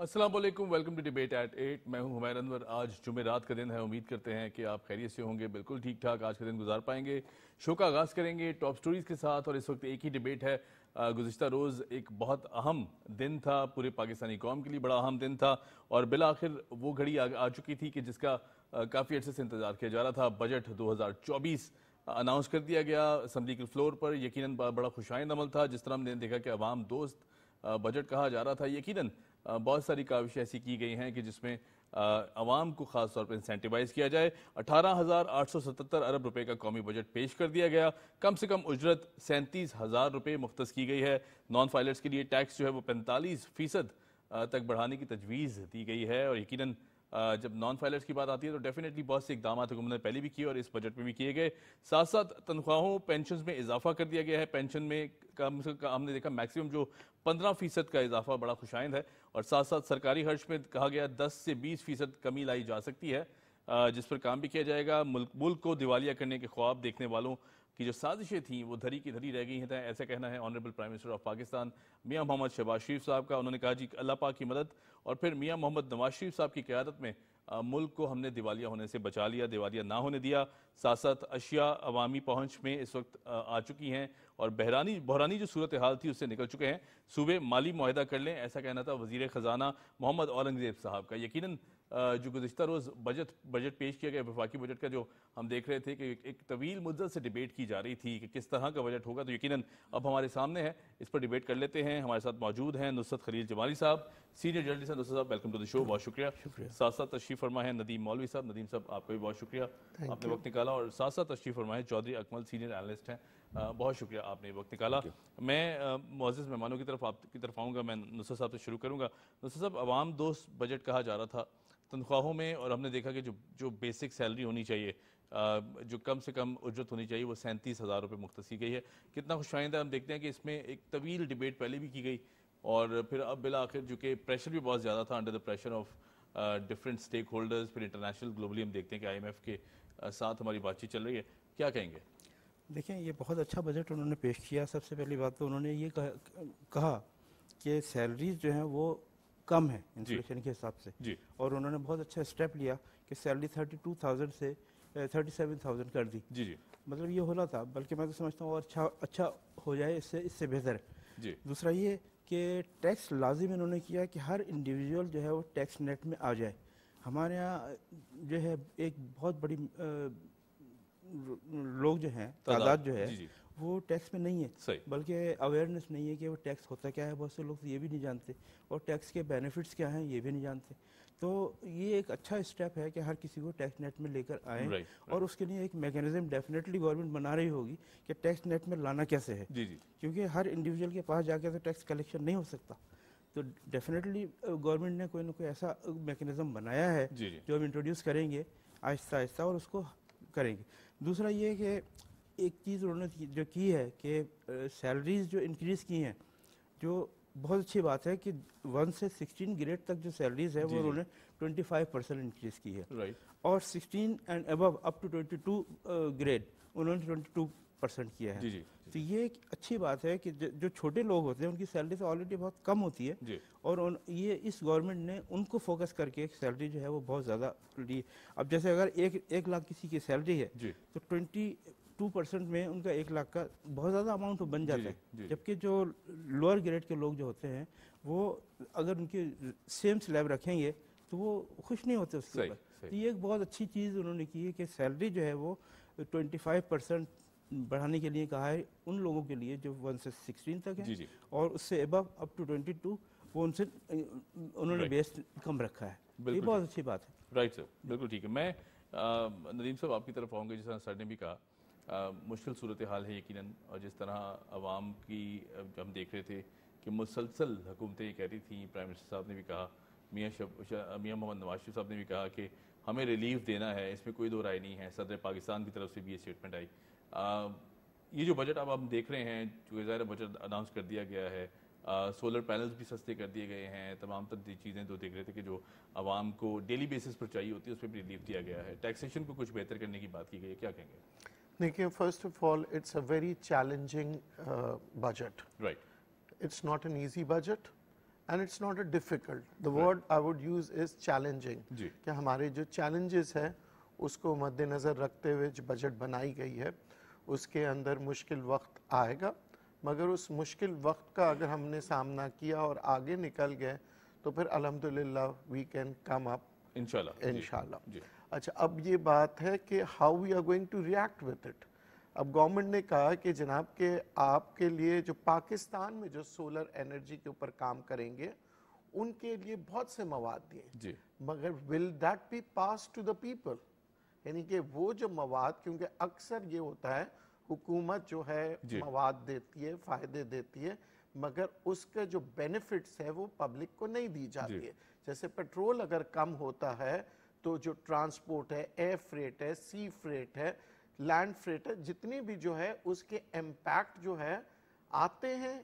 السلام علیکم، welcome to debate at 8. میں ہوں حمیر انور. آج جمعرات کا دن ہے. امید کرتے ہیں کہ آپ خیریت سے ہوں گے. بالکل ٹھیک ٹھاک آج کا دن گزار پائیں گے. شو کا آغاز کریں گے ٹاپ سٹوریز کے ساتھ، اور اس وقت ایک ہی ڈیبیٹ ہے. گزشتہ روز ایک بہت اہم دن تھا، پورے پاکستانی قوم کے لیے بڑا اہم دن تھا، اور بالآخر وہ گھڑی آ چکی تھی کہ جس کا کافی عرصے سے انتظار کیا جا رہا تھا. بجٹ 2024 اناؤنس کر دیا گیا اسمبلی کے فلور پر. یقیناً بڑا خوشائند عمل تھا. جس طرح ہم نے دیکھا کہ عوام دوست بجٹ کہا جا رہا تھا. یقیناً بہت ساری کاوشیں ایسی کی گئی ہیں کہ جس میں عوام کو خاص طور پر انسینٹیوائز کیا جائے. 18,877 ارب روپے کا قومی بجٹ پیش کر دیا گیا. کم سے کم اجرت 37,000 روپے مختص کی گئی ہے. نان فائلرز کے لیے ٹیکس جو ہے وہ 45% تک بڑھانے کی تجویز دی گئی ہے. اور یقیناً جب نان فائلرز کی بات آتی ہے تو ڈیفینیٹلی بہت سے اقدامات حکومت نے پہلے بھی کیے اور اس بجٹ میں بھی کیے گئے. ساتھ ساتھ تنخواہوں پینشنز میں اضافہ کر دیا گیا ہے. پینشن میں کم سے کم ہم نے دیکھا میکسیمم جو 15% کا اضافہ بڑا خوشائند ہے. اور ساتھ ساتھ سرکاری خرچ میں کہا گیا 10 سے 20% کمی لائی جا سکتی ہے، جس پر کام بھی کیا جائے گا. ملک کو دیوالیہ کرنے کے خواب دیکھنے والوں کی جو سازشیں تھیں وہ دھری کی دھری رہ گئی ہیں. ایسا کہنا ہے honourable prime minister of Pakistan میاں محمد شہباز شریف صاحب کا. انہوں نے کہا جی اللہ پاک کی مدد اور پھر میاں محمد نواز شریف صاحب کی قیادت میں ملک کو ہم نے دیوالیہ ہونے سے بچا لیا، دیوالیہ نہ ہونے دیا. ساتھ ساتھ اشیاء عوامی پہنچ میں اس وقت آ چکی ہیں اور بحرانی جو صورتحال تھی اس سے نکل چکے ہیں. صوبے مالی معاہدہ کر لیں، ایسا کہنا تھا وزیر خزانہ محمد اورنگزیب صاحب کا. یقیناً جو گزشتہ روز بجٹ پیش کیا گیا وفاقی بجٹ کا، جو ہم دیکھ رہے تھے کہ ایک طویل مدت سے ڈیبیٹ کی جا رہی تھی کہ کس طرح کا بجٹ ہوگا، تو یقیناً اب ہمارے سامنے ہے. اس پر ڈیبیٹ کر لیتے ہیں. ہمارے ساتھ موجود ہیں نصرت خلیل جمالی صاحب، سینئر جرنلسٹ ہیں. نصرت صاحب ویلکم ٹو دی شو، بہت شکریہ. ساتھ ساتھ تشریف فرما ہے ندیم مولوی صاحب. ندیم صاحب آپ کا بھی بہت شکریہ، آپ نے وقت نکالا. اور ساتھ ساتھ تشریف فرما ہے چودھری اکمل، سینئر اینالسٹ ہیں. بہت شکریہ آپ نے وقت نکالا. میں معزز مہمانوں کی طرف آپ کی طرف آؤں گا. میں نصرت صاحب سے شروع کروں گا. نصرت صاحب، عوام دوست بجٹ کہا جا رہا تھا تنخواہوں میں، اور ہم نے دیکھا کہ جو بیسک سیلری ہونی چاہیے، جو کم سے کم اجرت ہونی چاہیے، وہ 37,000 روپے مختص کی گئی ہے. کتنا خوشائند ہے. ہم دیکھتے ہیں کہ اس میں ایک طویل ڈیبیٹ پہلے بھی کی گئی، اور پھر اب بالآخر جو کہ پریشر بھی بہت زیادہ تھا، under the pressure of different stake holders. پھر انٹرنیشنل گلوبلی ہم دیکھتے ہیں کہ IMF کے ساتھ ہماری بات چیت چل رہی ہے. کیا کہیں گے؟ دیکھیں، یہ بہت اچھا بجٹ انہوں نے پیش کیا. سب سے پہلی بات تو انہوں نے یہ کہا کہ سیلریز جو ہیں وہ کم ہیں انفلیشن کے حساب سے، اور انہوں نے بہت اچھا اسٹیپ لیا کہ سیلری 32,000 سے 37,000 کر دی. مطلب یہ ہونا تھا، بلکہ میں تو سمجھتا ہوں اور اچھا ہو جائے، اس سے بہتر ہے. دوسرا یہ کہ ٹیکس لازم انہوں نے کیا کہ ہر انڈیویجول جو ہے وہ ٹیکس نیٹ میں آ جائے. ہمارے ہاں جو ہے ایک بہت بڑی لوگ جو ہیں، تعداد جو ہے وہ ٹیکس میں نہیں ہے، بلکہ اویئرنیس نہیں ہے کہ وہ ٹیکس ہوتا کیا ہے. بہت سے لوگ یہ بھی نہیں جانتے، اور ٹیکس کے بینیفٹس کیا ہیں یہ بھی نہیں جانتے. تو یہ ایک اچھا اسٹیپ ہے کہ ہر کسی کو ٹیکس نیٹ میں لے کر آئیں، اور اس کے لیے ایک میکینزم ڈیفینیٹلی گورنمنٹ بنا رہی ہوگی کہ ٹیکس نیٹ میں لانا کیسے ہے، کیونکہ ہر انڈیویجول کے پاس جا کے تو ٹیکس کلیکشن نہیں ہو سکتا. تو ڈیفینیٹلی گورنمنٹ نے کوئی نہ کوئی ایسا میکینزم بنایا ہے جو ہم انٹروڈیوس کریں گے آہستہ آہستہ، اور اس کو کریں گے. دوسرا یہ کہ ایک چیز انہوں نے جو کی ہے کہ سیلریز جو انکریز کی ہیں، جو بہت اچھی بات ہے کہ 1 سے 16 گریڈ تک جو سیلریز ہے وہ انہوں نے 25% انکریز کی ہے، اور 16 and above up to 22 grade انہوں نے 22% کیا ہے. تو یہ ایک اچھی بات ہے کہ جو چھوٹے لوگ ہوتے ہیں ان کی سیلری تو آلریڈی بہت کم ہوتی ہے، اور یہ اس گورنمنٹ نے ان کو فوکس کر کے ایک سیلری جو ہے وہ بہت زیادہ لی. اب جیسے اگر 1 لاکھ کسی کی سیلری ہے تو 22% میں ان کا 1 لاکھ کا بہت زیادہ اماؤنٹ بن جاتا ہے. جبکہ جو لوور گریڈ کے لوگ جو ہوتے ہیں وہ اگر ان کی سیم سلیب رکھیں گے تو وہ خوش نہیں ہوتے اس کے اوپر. تو یہ ایک بہت اچھی چیز انہوں نے کی ہے کہ سیلری جو ہے وہ 25% بڑھانے کے لیے کہا ہے ان لوگوں کے لیے جو 1 سے 16 تک ہیں، اور اس سے ابو اپ ٹو 22 وہ ان سے انہوں نے بیس کم رکھا ہے. یہ بہت اچھی بات ہے. رائٹ سر، بالکل ٹھیک ہے. میں ندیم صاحب آپ کی طرف آؤں گا. جس طرح سر نے بھی کہا مشکل صورتحال ہے یقیناً، اور جس طرح عوام کی ہم دیکھ رہے تھے کہ مسلسل حکومتیں یہ کہہ رہی تھیں، پرائم منسٹر صاحب نے بھی کہا، میاں محمد نواز شریف صاحب نے بھی کہا کہ ہمیں ریلیف دینا ہے، اس میں کوئی دو رائے نہیں ہے. صدر پاکستان کی طرف سے بھی یہ اسٹیٹمنٹ آئی. یہ جو بجٹ اب ہم دیکھ رہے ہیں، جو ظاہر بجٹ اناؤنس کر دیا گیا ہے، سولر پینلز بھی سستے کر دیے گئے ہیں، تمام تر چیزیں جو دیکھ رہے تھے کہ جو عوام کو ڈیلی بیسس پر چاہیے ہوتی ہے اس پہ بھی ریلیف دیا گیا ہے. ٹیکسیشن کو کچھ بہتر کرنے کی بات کی گئی ہے، کیا کہیں گے؟ دیکھیں، first of all it's a very challenging budget. It's not an easy budget. and it's not a difficult. The word I would use is challenging. کہ ہمارے جو challenges ہے اس کو مد نظر رکھتے ہوئے جو بجٹ بنائی گئی ہے اس کے اندر مشکل وقت آئے گا، مگر اس مشکل وقت کا اگر ہم نے سامنا کیا اور آگے نکل گئے تو پھر الحمدللہ we can come up انشاءاللہ. اچھا اب یہ بات ہے کہ how we are going to react with it. اب گورنمنٹ نے کہا کہ جناب کہ آپ کے لیے جو پاکستان میں جو سولر انرجی کے اوپر کام کریں گے ان کے لیے بہت سے مواد دیے، مگر will that be passed to the people؟ یعنی کہ وہ جو مواد، کیونکہ اکثر یہ ہوتا ہے حکومت جو ہے مواد دیتی ہے، فائدے دیتی ہے، مگر اس کا جو بینیفٹس ہے وہ پبلک کو نہیں دی جاتی ہے. جیسے پیٹرول اگر کم ہوتا ہے تو جو ٹرانسپورٹ ہے، ایئر فریٹ ہے، سی فریٹ ہے، لینڈ فریٹ ہے، جتنی بھی جو ہے اس کے امپیکٹ جو ہے آتے ہیں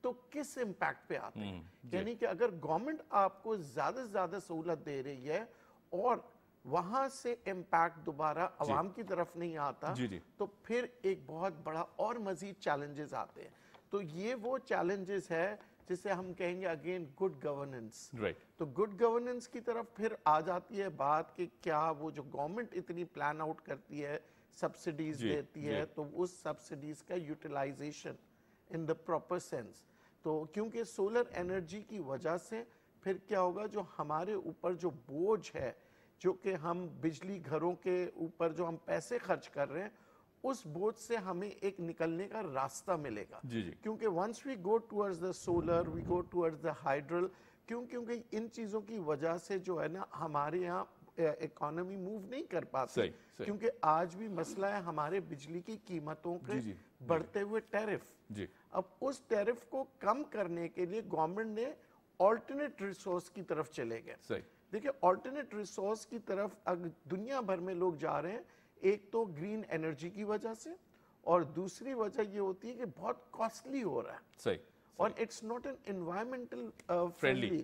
تو کس امپیکٹ پہ آتے ہیں. یعنی کہ اگر گورنمنٹ آپ کو زیادہ سے زیادہ سہولت دے رہی ہے اور وہاں سے امپیکٹ دوبارہ عوام کی طرف نہیں آتا تو پھر ایک بہت بڑا اور مزید چیلنجز آتے ہیں. تو یہ وہ چیلنجز ہے جسے ہم کہیں گے اگین گڈ گورننس. تو گڈ گورننس کی طرف پھر آ جاتی ہے بات کہ کیا وہ جو گورنمنٹ اتنی پلان آؤٹ کرتی ہے، سبسڈیز دیتی ہے، تو اس سبسڈیز کا utilization in the proper sense. تو کیونکہ سولر انرجی کی وجہ سے پھر کیا ہوگا، جو ہمارے اوپر جو بوجھ ہے، جو کہ ہم بجلی گھروں کے اوپر جو ہم پیسے خرچ کر رہے ہیں، اس بوجھ سے ہمیں ایک نکلنے کا راستہ ملے گا. کیونکہ once we go towards the solar, we go towards the hydel, کیونکہ ان چیزوں کی وجہ سے جو ہے نا ہمارے یہاں اکانومی موو نہیں کر پاتی. کیونکہ آج بھی مسئلہ ہے ہمارے بجلی کی قیمتوں کے بڑھتے ہوئے ٹیرف. اب اس ٹیرف کو کم کرنے کے لیے گورنمنٹ نے آلٹرنیٹ ریسورس کی طرف چلے گئے. دیکھیں آلٹرنیٹ ریسورس کی طرف دنیا بھر میں لوگ جا رہے ہیں. ایک تو گرین انرجی کی وجہ سے، اور دوسری وجہ یہ ہوتی ہے کہ بہت کاسٹلی ہو رہا ہے اور it's not an environmental friendly.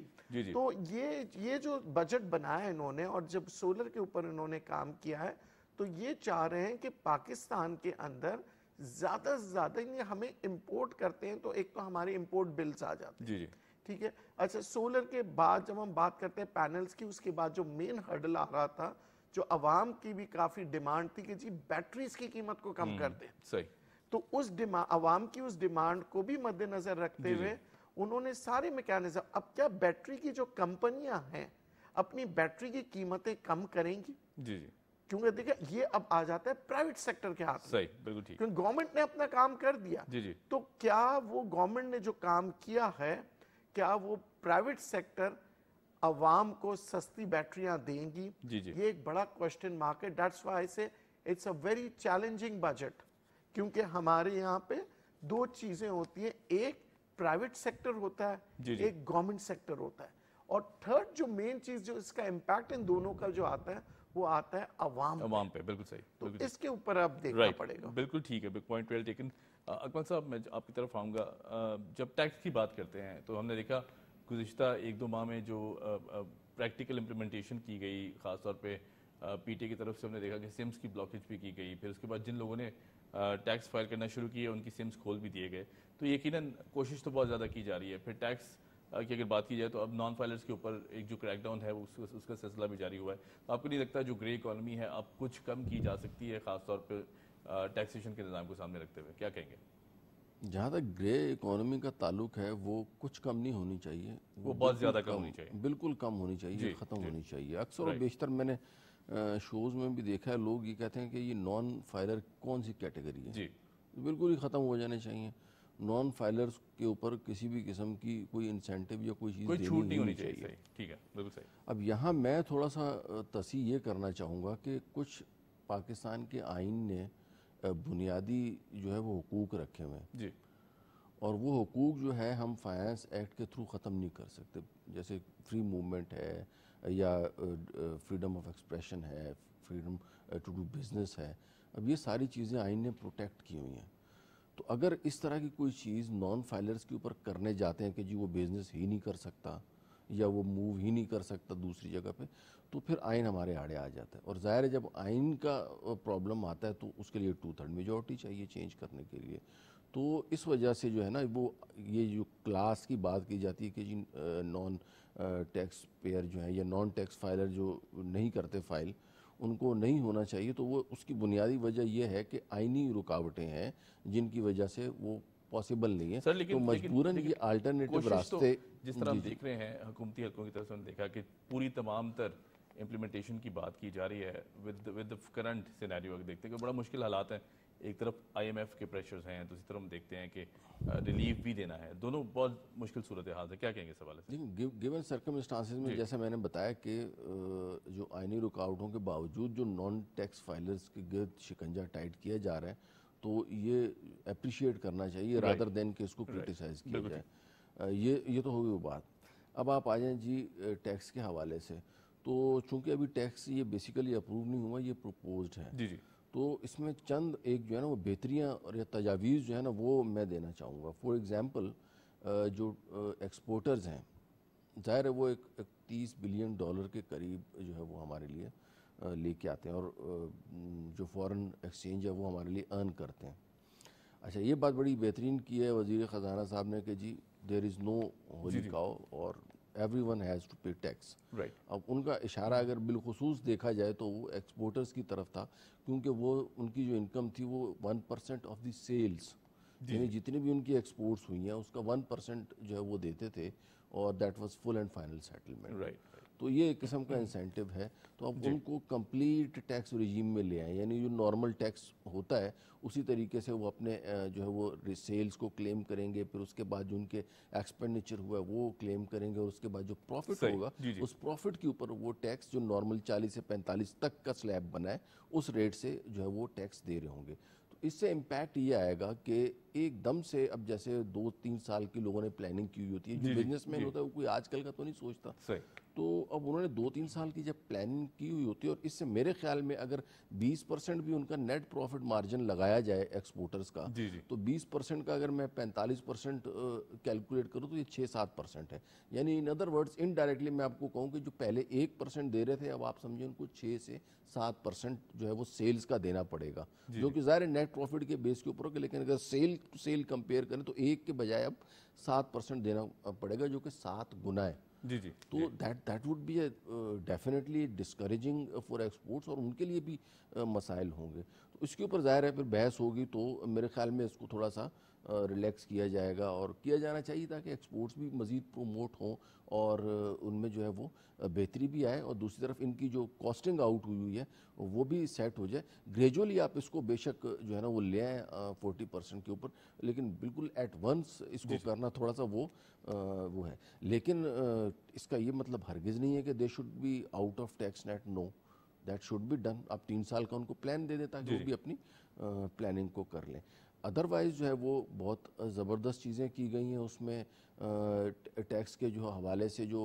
تو یہ جو بجٹ بنایا انہوں نے اور جب سولر کے اوپر انہوں نے کام کیا ہے تو یہ چاہ رہے ہیں کہ پاکستان کے اندر زیادہ سے زیادہ ہمیں امپورٹ کرتے ہیں تو ایک تو ہمارے امپورٹ بلز آ جاتے ہیں. ٹھیک ہے. اچھا سولر کے بعد جب ہم بات کرتے ہیں پینلز کی، اس کے بعد جو مین ہرڈل آ رہا تھا، جو عوام کی بھی کافی ڈیمانڈ تھی کہ جی بیٹریز کی قیمت کو کم کر دیں. تو اس عوام کی اس ڈیمانڈ کو بھی مد نظر رکھتے ہوئے انہوں نے سارے میکینزم، اب کیا بیٹری کی جو کمپنیاں ہیں اپنی بیٹری کی قیمتیں کم کریں گی. کیونکہ دیکھیں یہ اب آ جاتا ہے پرائیویٹ سیکٹر کے ہاتھ میں. کیونکہ گورنمنٹ نے اپنا کام کر دیا. تو کیا وہ گورنمنٹ نے جو کام کیا ہے، کیا وہ پرائیویٹ سیکٹر عوام کو سستی بیٹریاں دیں گی؟ یہ ایک بڑا کوشچن مارک ہے. That's why I say it's a very challenging budget. کیونکہ ہمارے یہاں پہ دو چیزیں ہوتی ہیں، ایک پرائیویٹ سیکٹر ہوتا ہے، ایک گورنمنٹ سیکٹر ہوتا ہے، اور تھرڈ جو مین چیز جو اس کا امپیکٹ ان دونوں کا جو آتا ہے وہ آتا ہے عوام پہ. بالکل صحیح. تو اس کے اوپر اب دیکھنا پڑے گا. بالکل ٹھیک ہے، پوائنٹ ویل ٹیکن. اکمل صاحب میں آپ کی طرف آؤں گا. جب ٹیکس کی بات کرتے ہیں تو ہم نے دیکھا گزشتہ 1-2 ماہ میں جو پریکٹیکل امپلیمنٹیشن کی گئی، خاص طور پہ پی ٹی کی طرف سے ہم نے دیکھا کہ سمز کی بلاکیج بھی کی گئی. پھر اس کے بعد جن لوگوں نے ٹیکس فائل کرنا شروع کیے ان کی سمز کھول بھی دیے گئے. تو یقیناً کوشش تو بہت زیادہ کی جا رہی ہے. پھر ٹیکس کی اگر بات کی جائے تو اب نان فائلرز کے اوپر ایک جو کریک ڈاؤن ہے اس کا سلسلہ بھی جاری ہوا ہے. تو آپ کو نہیں لگتا جو گرے اکانومی ہے اب کچھ کم کی جا سکتی ہے، خاص طور پہ ٹیکسیشن کے نظام کو سامنے رکھتے ہوئے؟ کیا کہیں گے؟ جہاں تک گرے اکانومی کا تعلق ہے وہ کچھ کم نہیں ہونی چاہیے، وہ بہت زیادہ کم ہونی چاہیے، بالکل کم ہونی چاہیے، ختم ہونی چاہیے. اکثر و بیشتر میں نے شوز میں بھی دیکھا ہے لوگ یہ کہتے ہیں کہ یہ نان فائلر کون سی کیٹیگری ہے. بالکل ہی ختم ہو جانے چاہیے. نان فائلرز کے اوپر کسی بھی قسم کی کوئی انسینٹیو یا کوئی چیز چھوٹ نہیں ہونی چاہیے. ٹھیک ہے، بالکل صحیح. اب یہاں میں تھوڑا سا تصحیح یہ کرنا چاہوں گا کہ کچھ پاکستان کے آئین نے بنیادی جو ہے وہ حقوق رکھے ہوئے ہیں، اور وہ حقوق جو ہے ہم فائنانس ایکٹ کے تھرو ختم نہیں کر سکتے. جیسے فری موومنٹ ہے یا فریڈم آف ایکسپریشن ہے، فریڈم ٹو ڈو بزنس ہے. اب یہ ساری چیزیں آئین نے پروٹیکٹ کی ہوئی ہیں. تو اگر اس طرح کی کوئی چیز نان فائلرز کے اوپر کرنے جاتے ہیں کہ جی وہ بزنس ہی نہیں کر سکتا یا وہ موو ہی نہیں کر سکتا دوسری جگہ پہ، تو پھر آئین ہمارے آڑے آ جاتا ہے. اور ظاہر ہے جب آئین کا پرابلم آتا ہے تو اس کے لیے 2/3 میجورٹی چاہیے چینج کرنے کے لیے. تو اس وجہ سے جو ہے نا وہ یہ جو کلاس کی بات کی جاتی ہے کہ جی نان ٹیکس پیئر جو ہیں یا نان ٹیکس فائلر جو نہیں کرتے فائل ان کو نہیں ہونا چاہیے، تو وہ اس کی بنیادی وجہ یہ ہے کہ آئینی رکاوٹیں ہیں جن کی وجہ سے وہ پاسبل نہیں ہے. تو مجبوراً یہ آلٹرنیٹیو راستے جس طرح ہم دیکھ رہے ہیں حکومتی حلقوں کی طرف سے ہم دیکھا کہ پوری تمام تر امپلیمنٹیشن کی بات کی جا رہی ہے ود کرنٹ سینیریو. اگر دیکھتے ہیں کہ بڑا مشکل حالات ہیں، ایک طرف آئی ایم ایف کے پریشرز ہیں، دوسری طرف ہم دیکھتے ہیں کہ ریلیف بھی دینا ہے، دونوں بہت مشکل صورتحال ہے. کیا کہیں گے اس حوالے سے؟ گیون سرکمسٹانسز میں جیسا میں نے بتایا کہ جو آئینی رکاوٹوں کے باوجود جو نان ٹیکس فائلرز کے گرد شکنجہ ٹائٹ کیا جا رہا ہے تو یہ اپریشیٹ کرنا چاہیے رادر دین کہ اس کو کرٹیسائز کیا جائے. یہ تو ہوگی وہ بات. اب آپ آ جائیں جی ٹیکس کے حوالے سے. تو چونکہ ابھی ٹیکس یہ بیسیکلی اپروو نہیں ہوا، یہ پروپوزڈ ہے، تو اس میں چند ایک جو ہے نا وہ بہتریاں اور یا تجاویز جو ہے نا وہ میں دینا چاہوں گا. فار ایگزامپل جو ایکسپورٹرز ہیں، ظاہر ہے وہ ایک $30 بلین کے قریب جو ہے وہ ہمارے لیے لے کے آتے ہیں اور جو فورن ایکسچینج ہے وہ ہمارے لیے ارن کرتے ہیں. اچھا، یہ بات بڑی بہترین کی ہے وزیر خزانہ صاحب نے کہ جی دیر از نو ہولی کاؤ اور everyone has to pay tax. اب ان کا اشارہ اگر بالخصوص دیکھا جائے تو وہ ایکسپورٹرز کی طرف تھا، کیونکہ وہ ان کی جو انکم تھی وہ 1% آف دی سیلز، یعنی جتنی بھی ان کی ایکسپورٹس ہوئی ہیں اس کا 1% جو ہے وہ دیتے تھے اور that was full and final settlement. تو یہ ایک قسم کا انسینٹیو ہے. تو اب ان کو کمپلیٹ ٹیکس ریجیم میں لے آئیں، یعنی جو نارمل ٹیکس ہوتا ہے اسی طریقے سے وہ اپنے جو ہے وہ سیلز کو کلیم کریں گے، پھر اس کے بعد جو ان کے ایکسپینڈیچر ہوا ہے وہ کلیم کریں گے، اور اس کے بعد جو پروفٹ ہوگا اس پروفٹ کے اوپر وہ ٹیکس جو نارمل 40 سے 45 تک کا سلیب بنا ہے اس ریٹ سے جو ہے وہ ٹیکس دے رہے ہوں گے. تو اس سے امپیکٹ یہ آئے گا کہ ایک دم سے اب جیسے 2-3 سال کی لوگوں نے پلاننگ کی ہوئی ہوتی ہے، جو بزنس مین ہوتا ہے وہ کوئی آج کل کا تو نہیں سوچتا، تو اب انہوں نے 2-3 سال کی جب پلاننگ کی ہوئی ہوتی ہے، اور اس سے میرے خیال میں اگر 20% بھی ان کا نیٹ پروفٹ مارجن لگایا جائے ایکسپورٹرز کا، تو 20% کا اگر میں 45% کیلکولیٹ کروں تو یہ 6-7% ہے. یعنی ان ادر ورڈز انڈائریکٹلی میں آپ کو کہوں کہ جو پہلے 1% دے رہے تھے اب آپ سمجھیں ان کو 6 سے 7% جو ہے وہ سیلز کا دینا پڑے گا، جو کہ ظاہر نیٹ پروفٹ کے بیس کے اوپر ہوگا، لیکن اگر سیل ٹو سیل کمپیئر کریں تو 1 کے بجائے اب 7% دینا پڑے گا، جو کہ 7 گنا ہے. تو that would be definitely discouraging for exports، اور ان کے لیے بھی مسائل ہوں گے. تو اس کے اوپر ظاہر ہے پھر بحث ہوگی، تو میرے خیال میں اس کو تھوڑا سا ریلیکس کیا جائے گا اور کیا جانا چاہیے تاکہ ایکسپورٹس بھی مزید پروموٹ ہوں اور ان میں جو ہے وہ بہتری بھی آئے، اور دوسری طرف ان کی جو کاسٹنگ آؤٹ ہوئی ہے وہ بھی سیٹ ہو جائے. گریجولی آپ اس کو بے شک جو ہے نا وہ لے آئیں 40% کے اوپر، لیکن بالکل ایٹ ونس اس کو کرنا تھوڑا سا وہ ہے. لیکن اس کا یہ مطلب ہرگز نہیں ہے کہ they should be out of tax net. No, that should be done. آپ 3 سال کا ان کو پلان دے دیں تاکہ وہ بھی اپنی پلاننگ کو کر لیں. ادروائز جو ہے وہ بہت زبردست چیزیں کی گئی ہیں اس میں. ٹیکس کے جو حوالے سے جو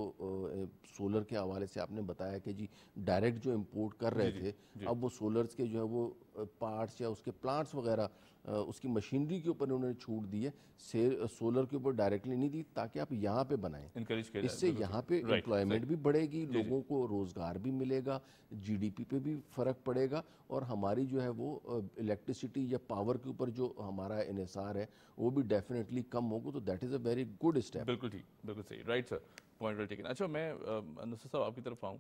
سولر کے حوالے سے آپ نے بتایا کہ جی ڈائریکٹ جو امپورٹ کر رہے تھے، اب وہ سولرز کے جو ہے وہ پارٹس یا اس کے پلانٹس وغیرہ اس کی مشینری کے اوپر انہوں نے چھوٹ دی ہے، سولر کے اوپر ڈائریکٹلی نہیں دی، تاکہ آپ یہاں پہ بنائیں. اس سے یہاں پہ امپلائمنٹ بھی بڑھے گی، لوگوں کو روزگار بھی ملے گا، جی ڈی پی پہ بھی فرق پڑے گا، اور ہماری جو ہے وہ الیکٹریسٹی یا پاور کے اوپر جو ہمارا انحصار ہے وہ بھی ڈیفینیٹلی کم ہوگا. تو that is a very good step. بالکل ٹھیک، بالکل صحیح، right sir, point well taken. اچھا، میں نصر صاحب آپ کی طرف آؤں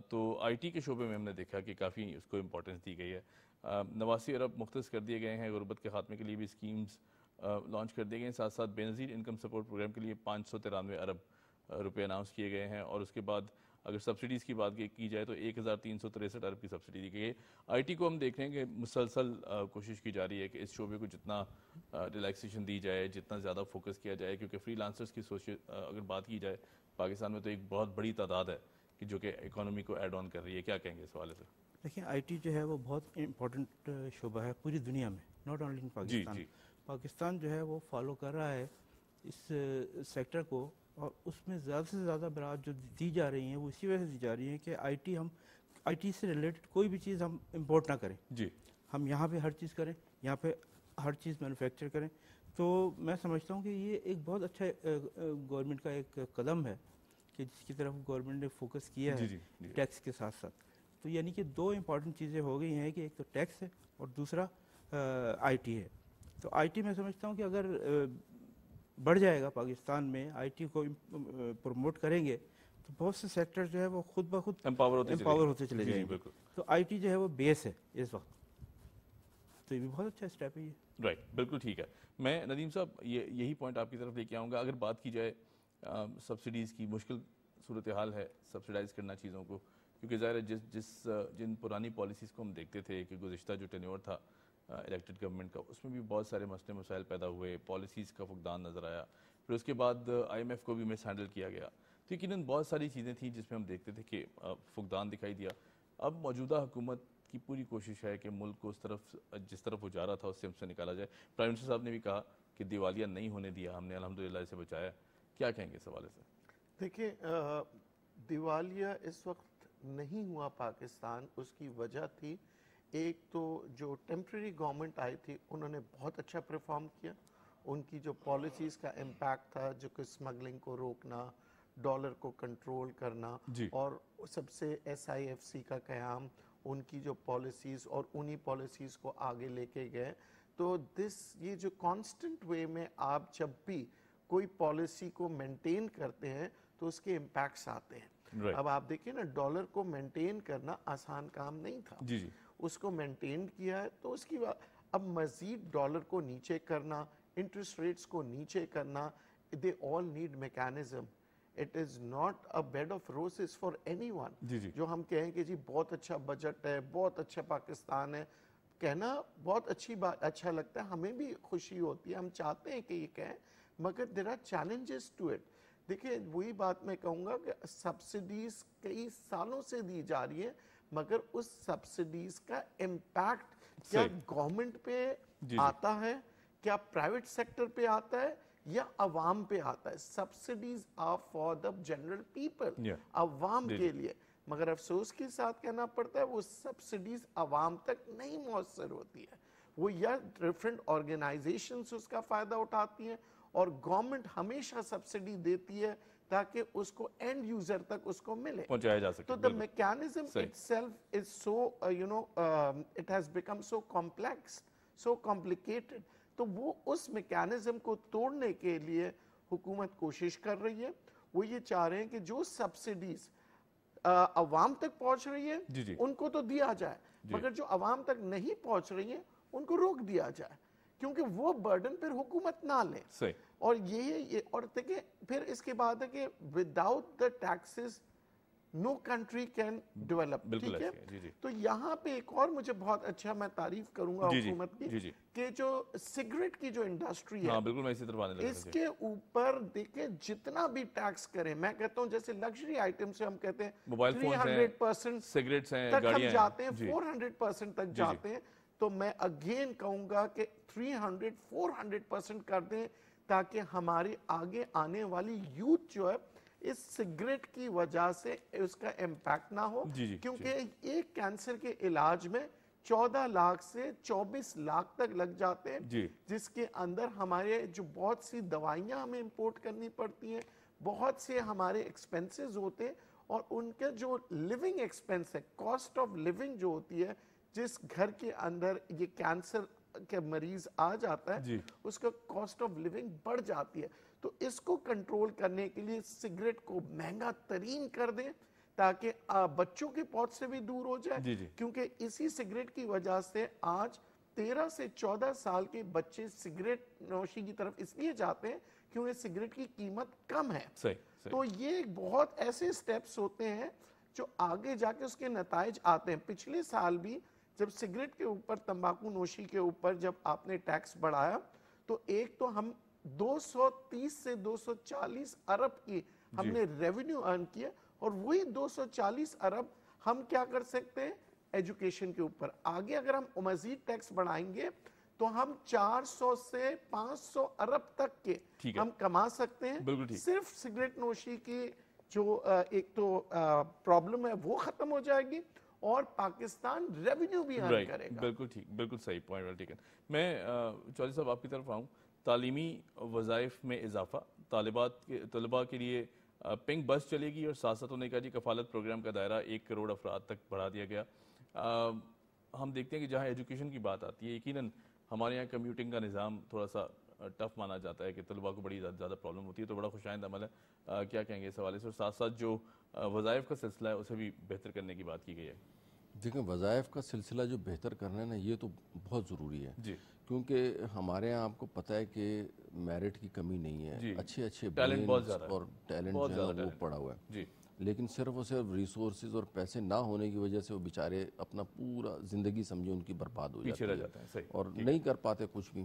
تو آئی ٹی کے شعبے میں ہم نے دیکھا کہ کافی اس کو امپورٹنس دی گئی ہے. 89 ارب مختص کر دیے گئے ہیں، غربت کے خاتمے کے لیے بھی اسکیمز لانچ کر دیے گئے ہیں، ساتھ ساتھ بے نظیر انکم سپورٹ پروگرام کے لیے 593 ارب روپے اناؤنس کیے گئے ہیں، اور اس کے بعد اگر سبسڈیز کی بات کی جائے تو 1363 ارب کی سبسڈی دی گئی ہے. آئی ٹی کو ہم دیکھ رہے ہیں کہ مسلسل کوشش کی جا رہی ہے کہ اس شعبے کو جتنا ریلیکسیشن دی جائے، جتنا زیادہ فوکس کیا جائے، کیونکہ فری لانسرز کی اگر بات کی جائے پاکستان میں تو ایک بہت بڑی تعداد ہے کہ جو کہ اکانومی کو ایڈ آن کر رہی ہے. کیا کہیں گے اس حوالے سے؟ دیکھیں، آئی ٹی جو ہے وہ بہت امپورٹنٹ شعبہ ہے پوری دنیا میں، not only in Pakistan. Pakistan جو ہے وہ فالو کر رہا ہے اس سیکٹر کو، اور اس میں زیادہ سے زیادہ برآمد جو دی جا رہی ہیں وہ اسی وجہ سے دی جا رہی ہیں کہ آئی ٹی سے ریلیٹڈ کوئی بھی چیز ہم امپورٹ نہ کریں، ہم یہاں پہ ہر چیز کریں، یہاں پہ ہر چیز مینوفیکچر کریں. تو میں سمجھتا ہوں کہ یہ ایک بہت اچھا گورنمنٹ کا ایک قدم ہے کہ جس کی طرف گورنمنٹ نے فوکس کیا ہے ٹیکس کے ساتھ ساتھ. تو یعنی کہ 2 امپورٹنٹ چیزیں ہو گئی ہیں کہ ایک تو ٹیکس ہے اور دوسرا آئی ٹی ہے. تو آئی ٹی میں سمجھتا ہوں کہ اگر بڑھ جائے گا پاکستان میں، آئی ٹی کو پروموٹ کریں گے تو بہت سے سیکٹر جو ہے وہ خود بخود امپاور ہوتے چلے جائیں گے. تو آئی ٹی جو ہے وہ بیس ہے اس وقت، تو یہ بھی بہت اچھا اسٹیپ ہے یہ. رائٹ، بالکل ٹھیک ہے. میں ندیم صاحب یہی پوائنٹ آپ کی طرف لے کے آؤں گا. اگر بات کی جائے سبسڈیز کی، مشکل صورتحال ہے سبسڈائز کرنا چیزوں کو، کیونکہ ظاہر ہے جن پرانی پالیسیز کو ہم دیکھتے تھے کہ گزشتہ جو ٹینیور تھا الیکٹڈ گورنمنٹ کا، اس میں بھی بہت سارے مسئلے مسائل پیدا ہوئے، پالیسیز کا فقدان نظر آیا، پھر اس کے بعد آئی ایم ایف کو بھی مس ہینڈل کیا گیا. تو یقیناً بہت ساری چیزیں تھیں جس میں ہم دیکھتے تھے کہ فقدان دکھائی دیا. اب موجودہ حکومت کی پوری کوشش ہے کہ ملک کو جس طرف وہ جا رہا تھا اس سے ہم سے نکالا جائے. پرائم منسٹر صاحب نے بھی کہا کہ دیوالیہ نہیں ہونے دیا ہم نے، الحمدللہ اسے بچایا. کیا کہیں گے اس حوالے سے؟ دیکھیں، دیوالیہ اس وقت نہیں ہوا پاکستان، اس کی وجہ تھی ایک تو جو ٹیمپرری گورنمنٹ آئی تھی انہوں نے بہت اچھا پرفارم کیا. ان کی جو پالیسیز کا امپیکٹ تھا، جو کہ اسمگلنگ کو روکنا، ڈالر کو کنٹرول کرنا، اور سب سے ایس آئی ایف سی کا قیام، ان کی جو پالیسیز اور انہی پالیسیز کو آگے لے کے گئے. تو یہ جو کانسٹنٹ وے میں آپ جب بھی کوئی پالیسی کو مینٹین کرتے ہیں تو اس کے امپیکٹس آتے ہیں. اب آپ دیکھیں نا، ڈالر کو مینٹین کرنا آسان کام نہیں تھا. اس کو مینٹین کیا ہے تو اس کی اب مزید ڈالر کو نیچے کرنا، انٹرسٹ ریٹس کو نیچے کرنا، they all need mechanism. It is not a bed of roses for anyone. جو ہم کہیں کہ جی بہت اچھا بجٹ ہے، بہت اچھا پاکستان ہے، کہنا بہت اچھی بات، اچھا لگتا ہے، ہمیں بھی خوشی ہوتی ہے، ہم چاہتے ہیں کہ یہ کہیں، مگر there are challenges to it. دیکھیں وہی بات میں کہوں گا کہ سبسڈیز کئی سالوں سے دی جا رہی ہے، مگر اس سبسڈیز کا امپیکٹ کیا گورنمنٹ پہ آتا ہے، کیا پرائیویٹ سیکٹر پہ آتا ہے، یا عوام پہ آتا ہے؟ Subsidies are for the general people, عوام کے لیے. مگر افسوس کے ساتھ کہنا پڑتا ہے وہ سبسڈیز عوام تک نہیں مؤثر ہوتی ہے. وہ یا ڈفرینٹ آرگنائزیشنز اس کا فائدہ اٹھاتی ہیں، اور گورنمنٹ ہمیشہ سبسڈی دیتی ہے تاکہ اس کو اینڈ یوزر تک اس کو ملے، پہنچایا جا سکے. تو the mechanism itself is so it has become so complex, so complicated. تو وہ اس میکینزم کو توڑنے کے لیے حکومت کوشش کر رہی ہے. وہ یہ چاہ رہے ہیں کہ جو سبسڈیز عوام تک پہنچ رہی ہے ان کو تو دیا جائے، مگر جو عوام تک نہیں پہنچ رہی ہیں ان کو روک دیا جائے، کیونکہ وہ برڈن پھر حکومت نہ لے. اور یہ اور دیکھیں پھر اس کے بعد ہے کہ without the taxes no country can develop. ٹھیک ہے، تو یہاں پہ ایک اور مجھے بہت اچھا، میں تعریف کروں گا حکومت کی، کہ جو سگریٹ کی جو انڈسٹری ہے اس کے اوپر دیکھیں جتنا بھی ٹیکس کریں، میں کہتا ہوں جیسے لگژری آئٹم سے ہم کہتے ہیں 300% تک ہم جاتے ہیں، 400% تک جاتے ہیں. تو میں اگین کہوں گا کہ 300-400% کر دیں تاکہ ہماری آگے آنے والی یوتھ جو ہے اس سگریٹ کی وجہ سے اس کا امپیکٹ نہ ہو. کیونکہ ایک کینسر کے علاج میں 14 لاکھ سے 24 لاکھ تک لگ جاتے ہیں، جس کے اندر ہمارے جو بہت سی دوائیاں ہمیں امپورٹ کرنی پڑتی ہیں، بہت سے ہمارے ایکسپینسز ہوتے ہیں، اور ان کے جو لیونگ ایکسپینس ہے، کاسٹ آف لیونگ جو ہوتی ہے، جس گھر کے اندر یہ کینسر کے مریض آ جاتا ہے اس کا کاسٹ آف لیونگ بڑھ جاتی ہے. تو اس کو کنٹرول کرنے کے لیے سگریٹ کو مہنگا ترین کر دیں تاکہ بچوں کے پہنچ سے بھی دور ہو جائے. کیونکہ اسی سگریٹ کی وجہ سے آج 13 سے 14 سال کے بچے سگریٹ نوشی کی طرف اس لیے جاتے ہیں کیونکہ سگریٹ کی قیمت کم ہے. تو یہ بہت ایسے سٹیپس ہوتے ہیں جو آگے جا کے اس کے نتائج آتے ہیں. پچھلے سال بھی جب سگریٹ کے اوپر، تمباکو نوشی کے اوپر جب آپ نے ٹیکس بڑھایا تو ایک تو ہم 230 سے 240 ارب کی ہم نے ریونیو ارن کیا، اور وہی 240 ارب ہم کیا کر سکتے ہیں ایجوکیشن کے اوپر. آگے اگر ہم مزید ٹیکس بڑھائیں گے تو ہم 400 سے 500 ارب تک کے ہم کما سکتے ہیں. صرف سگریٹ نوشی کی جو ایک تو پرابلم ہے وہ ختم ہو جائے گی، اور پاکستان ریونیو بھی ارن کرے گا. بالکل ٹھیک، بالکل صحیح پوائنٹ ویل ٹیکن. میں چودھری صاحب آپ کی طرف آؤں. تعلیمی وظائف میں اضافہ، طلباء کے لیے پنک بس چلے گی، اور ساتھ ساتھ انہوں نے کہا جی کفالت پروگرام کا دائرہ 1 کروڑ افراد تک بڑھا دیا گیا. ہم دیکھتے ہیں کہ جہاں ایجوکیشن کی بات آتی ہے، یقیناً ہمارے یہاں کمیوٹنگ کا نظام تھوڑا سا ٹف مانا جاتا ہے کہ طلباء کو بڑی زیادہ پرابلم ہوتی ہے، تو بڑا خوش آئند عمل ہے. کیا کہیں گے اس حوالے سے؟ اور ساتھ ساتھ جو وظائف کا سلسلہ ہے اسے بھی بہتر کرنے کی بات کی گئی ہے. دیکھیں وظائف کا سلسلہ جو بہتر کرنا ہے نا، یہ تو بہت ضروری ہے جی، کیونکہ ہمارے یہاں آپ کو پتہ ہے کہ میرٹ کی کمی نہیں ہے، اچھے ٹیلنٹ بہت زیادہ ہے، اور ٹیلنٹ جو ہے وہ پڑا ہوا ہے، لیکن صرف اور صرف ریسورسز اور پیسے نہ ہونے کی وجہ سے وہ بیچارے اپنا پورا زندگی سمجھے ان کی برباد ہو جاتی ہے اور نہیں کر پاتے کچھ بھی.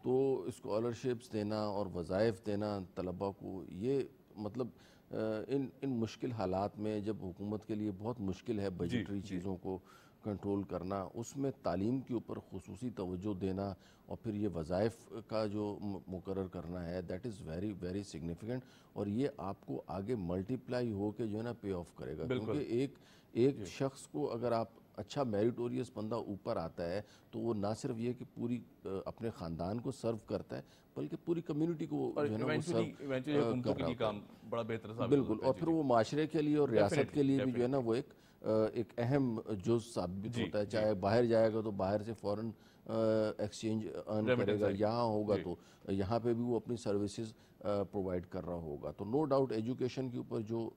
تو اسکالرشپس دینا اور وظائف دینا طلباء کو، یہ مطلب ان مشکل حالات میں جب حکومت کے لیے بہت مشکل ہے بجٹری چیزوں کو کنٹرول کرنا، اس میں تعلیم کے اوپر خصوصی توجہ دینا اور پھر یہ وظائف کا جو مقرر کرنا ہے، that is very very significant. اور یہ آپ کو آگے ملٹیپلائی ہو کے جو ہے نا پے آف کرے گا، کیونکہ ایک شخص کو اگر آپ اچھا میریٹوریس بندہ اوپر آتا ہے تو وہ نہ صرف یہ کہ پوری اپنے خاندان کو سرو کرتا ہے بلکہ پوری کمیونٹی کو جو ہے نا وہ سرو کر رہا ہوتا ہے. بڑا بہتر ثابت بالکل. اور پھر وہ معاشرے کے لیے اور ریاست کے لیے بھی جو ہے نا وہ ایک اہم جز ثابت ہوتا ہے. چاہے باہر جائے گا تو باہر سے فورن ایکسچینج ارن کرے گا، یہاں ہوگا تو یہاں پہ بھی وہ اپنی سروسز پرووائڈ کر رہا ہوگا. تو نو ڈاؤٹ ایجوکیشن کے اوپر جو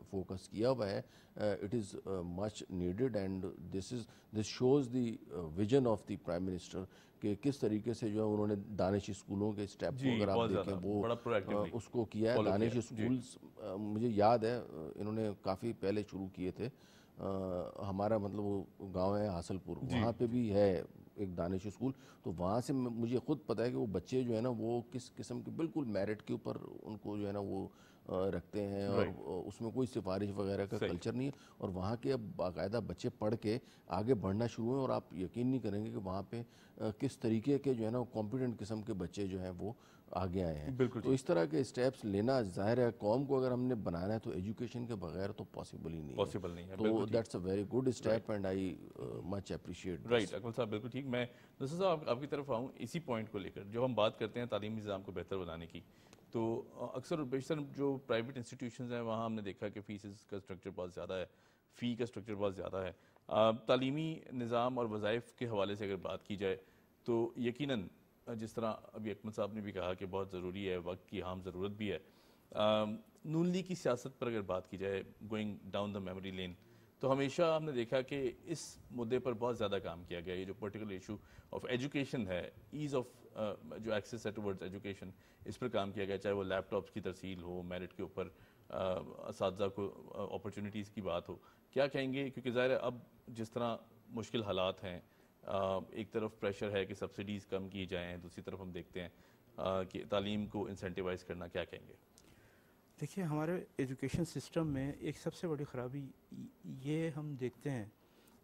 فوکس کیا ہوا ہے it is much needed and this shows the vision of the prime minister کہ کس طریقے سے جو ہے انہوں نے دانش اسکولوں کے اسٹیپ کو اگر آپ دیکھیں وہ اس کو کیا ہے. دانش اسکولز مجھے یاد ہے انہوں نے کافی پہلے شروع کیے تھے. ہمارا مطلب وہ گاؤں ہے حاصل پور، وہاں پہ بھی ہے ایک دانش اسکول. تو وہاں سے مجھے خود پتہ ہے کہ وہ بچے جو ہے نا وہ کس قسم کے بالکل میرٹ کے اوپر ان کو جو ہے نا وہ رکھتے ہیں اور اس میں کوئی سفارش وغیرہ کا کلچر نہیں ہے. اور وہاں کے اب باقاعدہ بچے پڑھ کے آگے بڑھنا شروع ہیں اور آپ یقین نہیں کریں گے کہ وہاں پہ کس طریقے کے جو ہے نا کمپیٹنٹ قسم کے بچے جو ہیں وہ آگے آئے ہیں. تو اس طرح کے اسٹیپس لینا ظاہر ہے قوم کو اگر ہم نے بنانا ہے تو ایجوکیشن کے بغیر تو پاسبل ہی نہیں ہے. تو that's a very good step and I much appreciate. Right Akmal صاحب، بالکل ٹھیک. میں نصر صاحب آپ کی طرف آؤں اسی پوائنٹ کو لے کر. جب ہم بات کرتے ہیں تعلیمی نظام کو بہتر بنانے کی تو اکثر اور بیشتر جو پرائیویٹ انسٹیٹیوشنز ہیں وہاں ہم نے دیکھا کہ فیسز کا اسٹرکچر بہت زیادہ ہے، فی کا اسٹرکچر بہت زیادہ ہے. تعلیمی نظام اور وظائف کے حوالے سے اگر بات کی جائے تو یقیناً جس طرح ابھی اکمل صاحب نے بھی کہا کہ بہت ضروری ہے، وقت کی اہم ضرورت بھی ہے. نون لیگ کی سیاست پر اگر بات کی جائے گوئنگ ڈاؤن دا میموری لین، تو ہمیشہ ہم نے دیکھا کہ اس مدعے پر بہت زیادہ کام کیا گیا. یہ جو پرٹیکولر ایشو آف ایجوکیشن ہے، ایز آف جو ایکسیس ہے ٹورڈز ایجوکیشن، اس پر کام کیا گیا. چاہے وہ لیپ ٹاپس کی ترسیل ہو، میرٹ کے اوپر اساتذہ کو اپرچونیٹیز کی بات ہو. کیا کہیں گے؟ کیونکہ ظاہر ہے اب جس طرح مشکل حالات ہیں، ایک طرف پریشر ہے کہ سبسڈیز کم کی جائیں، دوسری طرف ہم دیکھتے ہیں کہ تعلیم کو انسینٹیوائز کرنا. کیا کہیں گے؟ دیکھیے ہمارے ایجوکیشن سسٹم میں ایک سب سے بڑی خرابی یہ ہم دیکھتے ہیں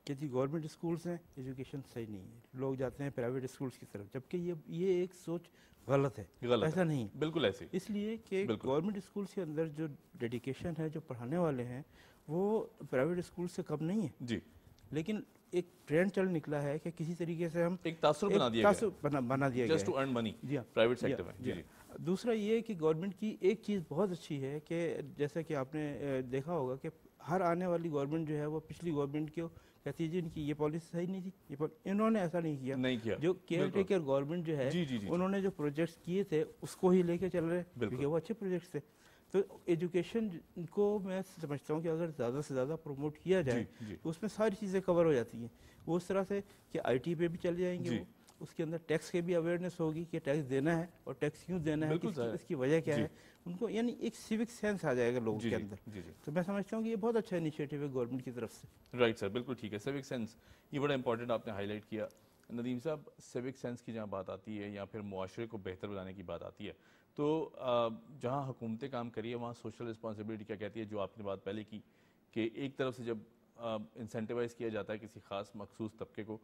کہ جی گورنمنٹ اسکولس ہیں، ایجوکیشن صحیح نہیں ہے، لوگ جاتے ہیں پرائیویٹ اسکولس کی طرف، جبکہ یہ ایک سوچ غلط ہے. ایسا نہیں، بالکل ایسے. اس لیے کہ گورنمنٹ اسکولس کے اندر جو ڈیڈیکیشن ہے، جو پڑھانے والے ہیں، وہ پرائیویٹ اسکول سے کم نہیں ہے. جی. لیکن ایک ٹرینڈ چل نکلا ہے کہ کسی طریقے سے ہم ایک تعصب بنا دیا گیا just to earn money private sector میں. جی. دوسرا یہ کہ گورنمنٹ کی ایک چیز بہت اچھی ہے کہ جیسا کہ آپ نے دیکھا ہوگا کہ ہر آنے والی گورنمنٹ جو ہے وہ پچھلی گورنمنٹ کو کہتی ہے جی ان کی یہ پالیسی صحیح نہیں تھی، انہوں نے ایسا نہیں کیا. جو کیئر ٹیکر گورنمنٹ جو ہے انہوں نے جو پروجیکٹس کیے تھے اس کو ہی لے کے چل رہے ہیں کیونکہ وہ اچھے پروجیکٹس تھے. تو ایجوکیشن کو میں سمجھتا ہوں کہ اگر زیادہ سے زیادہ پروموٹ کیا جائے تو اس میں ساری چیزیں کور ہو جاتی ہیں. وہ اس طرح سے کہ آئی ٹی پہ بھی چل جائیں گے، اس کے اندر ٹیکس کی بھی اویئرنیس ہوگی کہ ٹیکس دینا ہے اور ٹیکس کیوں دینا ہے، اس کی وجہ کیا ہے، ان کو یعنی ایک سیوک سینس آ جائے گا لوگوں کے اندر. تو میں سمجھتا ہوں کہ یہ بہت اچھا انیشیٹو ہے گورنمنٹ کی طرف سے. رائٹ سر، بالکل ٹھیک ہے. سیوک سینس یہ بڑا امپورٹنٹ آپ نے ہائی لائٹ کیا. ندیم صاحب، سیوک سینس کی جہاں بات آتی ہے یا پھر معاشرے کو بہتر بنانے کی بات آتی ہے تو جہاں حکومتیں کام کری ہے وہاں سوشل رسپانسبلٹی کیا کہتی ہے؟ جو آپ نے بات پہلے کی کہ ایک طرف سے جب انسینٹیوائز کیا جاتا ہے کسی خاص مخصوص طبقے کو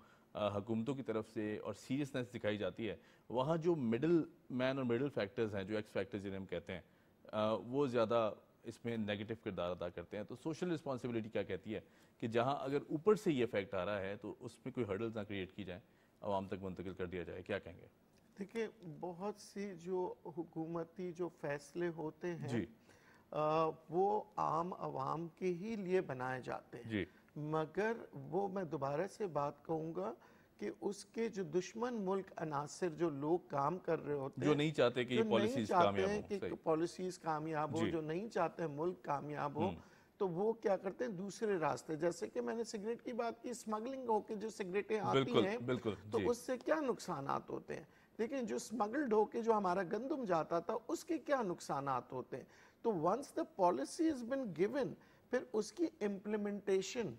حکومتوں کی طرف سے اور سیریسنس دکھائی جاتی ہے، وہاں جو مڈل مین اور مڈل فیکٹرز ہیں، جو ایکس فیکٹرز جنہیں ہم کہتے ہیں، وہ زیادہ اس میں نیگیٹو کردار ادا کرتے ہیں. تو سوشل رسپانسبلٹی کیا کہتی ہے کہ جہاں اگر اوپر سے یہ افیکٹ آ رہا ہے تو اس میں کوئی ہرڈلز نہ کریٹ کی جائیں، عوام تک منتقل کر دیا جائے؟ کیا کہیں گے؟ دیکھیں بہت سی جو حکومتی جو فیصلے ہوتے ہیں وہ عام عوام کے ہی لیے بنائے جاتے ہیں، مگر وہ میں دوبارہ سے بات کہوں گا کہ اس کے جو دشمن ملک عناصر جو لوگ کام کر رہے ہوتے ہیں، جو نہیں چاہتے کہ یہ پالیسیز کامیاب ہوں، کہ پالیسیز کامیاب ہو، جو نہیں چاہتے ہیں ملک کامیاب ہو، تو وہ کیا کرتے ہیں دوسرے راستے، جیسے کہ میں نے سگریٹ کی بات کی، اسمگلنگ ہو کے جو سگریٹیں آتی ہیں تو اس سے کیا نقصانات ہوتے ہیں، لیکن جو اسمگلڈ ہو کے جو ہمارا گندم جاتا تھا اس کے کیا نقصانات ہوتے ہیں. تو once the policy has been given، پھر اس کی امپلیمنٹیشن،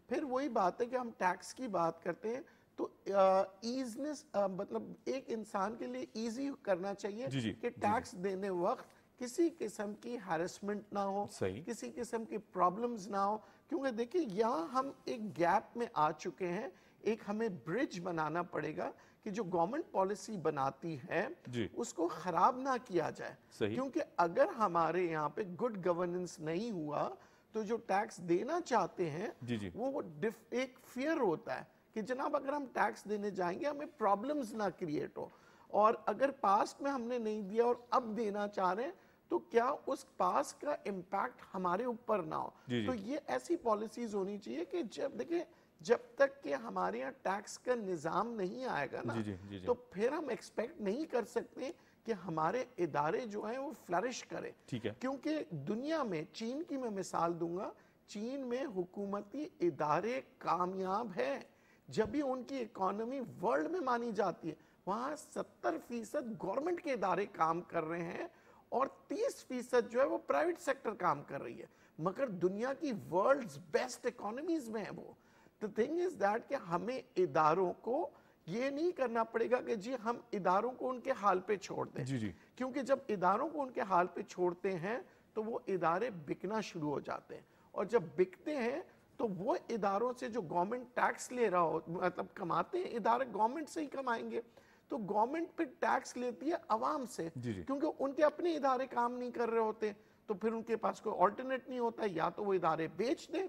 پھر وہی بات ہے کہ ہم ٹیکس کی بات کرتے ہیں تو ایزنس، مطلب ایک انسان کے لیے ایزی کرنا چاہیے کہ ٹیکس دینے وقت کسی قسم کی ہیرسمنٹ نہ ہو، کسی قسم کی پرابلمز نہ ہو، کیونکہ دیکھیں یہاں ہم ایک گیپ میں آ چکے ہیں. ایک ہمیں برج بنانا پڑے گا کہ جو گورنمنٹ پالیسی بناتی ہے اس کو خراب نہ کیا جائے، کیونکہ اگر ہمارے یہاں پہ گڈ گورننس نہیں ہوا تو جو ٹیکس دینا چاہتے ہیں وہ ایک فیئر ہوتا ہے کہ جناب اگر ہم ٹیکس دینے جائیں گے ہمیں پرابلمز نہ کریٹ ہو، اور اگر پاسٹ میں ہم نے نہیں دیا اور اب دینا چاہ رہے ہیں تو کیا اس پاس کا امپیکٹ ہمارے اوپر نہ ہو. تو یہ ایسی پالیسیز ہونی چاہیے کہ دیکھیں جب تک کہ ہمارے یہاں ٹیکس کا نظام نہیں آئے گا نا تو پھر ہم ایکسپیکٹ نہیں کر سکتے کہ ہمارے ادارے جو ہیں وہ فلرش کرے. کیونکہ دنیا میں چین کی میں مثال دوں گا، چین میں حکومتی ادارے کامیاب ہیں جب بھی ان کی اکانومی ورلڈ میں مانی جاتی ہے. وہاں 70% گورنمنٹ کے ادارے کام کر رہے ہیں اور 30% جو ہے وہ پرائیویٹ سیکٹر کام کر رہی ہے، مگر دنیا کی ورلڈز بیسٹ اکانومیز میں ہے وہ. The thing is that کہ ہمیں اداروں کو یہ نہیں کرنا پڑے گا کہ جی ہم اداروں کو ان کے حال پہ چھوڑ دیں، کیونکہ جب اداروں کو ان کے حال پہ چھوڑتے ہیں تو وہ ادارے بکنا شروع ہو جاتے ہیں، اور جب بکتے ہیں تو وہ اداروں سے جو گورنمنٹ ٹیکس لے رہا ہو، مطلب کماتے ہیں ادارے گورنمنٹ سے ہی کمائیں گے، تو گورنمنٹ پہ ٹیکس لیتی ہے عوام سے، کیونکہ ان کے اپنے ادارے کام نہیں کر رہے ہوتے، تو پھر ان کے پاس کوئی آلٹرنیٹ نہیں ہوتا، یا تو وہ ادارے بیچ دیں،